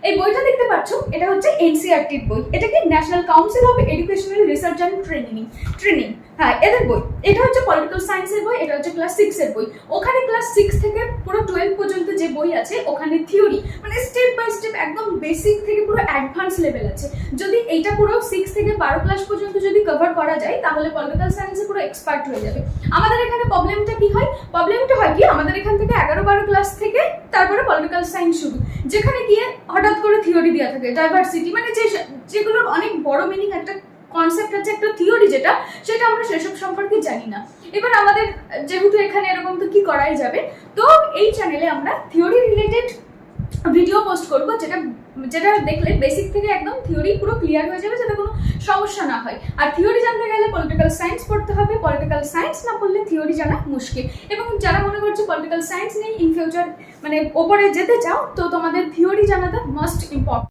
এই বইটা দেখতে পাচ্ছ, এটা হচ্ছে এনসিইআরটির বই। এটা কি national council of educational research and training, হ্যাঁ এদের বই। এটা হচ্ছে পলিটিক্যাল সায়েন্সের বই, এটা হচ্ছে ক্লাস 6 এর বই। ওখানে ক্লাস 6 থেকে পুরো 12 পর্যন্ত যে বই আছে ওখানে থিওরি মানে স্টেপ বাই স্টেপ একদম বেসিক থেকে পুরো অ্যাডভান্স লেভেল আছে। যদি এইটা পুরো 6 থেকে 12 ক্লাস পর্যন্ত যদি কভার করা যায় তাহলে পলিটিক্যাল সায়েন্সে পুরো এক্সপার্ট হয়ে যাবে। আমাদের এখানে প্রবলেমটা কি হয়? প্রবলেমটা হয় কি, আমাদের এখান থেকে 11-12 ক্লাস থেকে তারপরে পলিটিক্যাল সায়েন্স শুরু, যেখানে গিয়ে হঠাৎ করে থিওরি দেওয়া থাকে ডাইভার্সিটি, মানে যেগুলোর অনেক বড় মিনিং একটা কনসেপ্ট আছে, একটা থিওরি যেটা, সেটা আমরা সেসব সম্পর্কে জানি না। এবার আমাদের যেহেতু এখানে এরকম তো কি করাই যাবে, তো এই চ্যানেলে আমরা থিওরি রিলেটেড ভিডিও পোস্ট করবো, যেটা দেখলে বেসিক থেকে একদম থিওরি পুরো ক্লিয়ার হয়ে যাবে, যাতে কোনো সমস্যা না হয়। আর থিওরি জানতে গেলে পলিটিক্যাল সায়েন্স পড়তে হবে, পলিটিক্যাল সায়েন্স না পড়লে থিওরি জানা মুশকিল। এবং যারা মনে করছে পলিটিক্যাল সায়েন্স নিয়ে ইন ফিউচার মানে ওপরে যেতে চাও, তো তোমাদের থিওরি জানাটা মাস্ট ইম্পর্টেন্ট।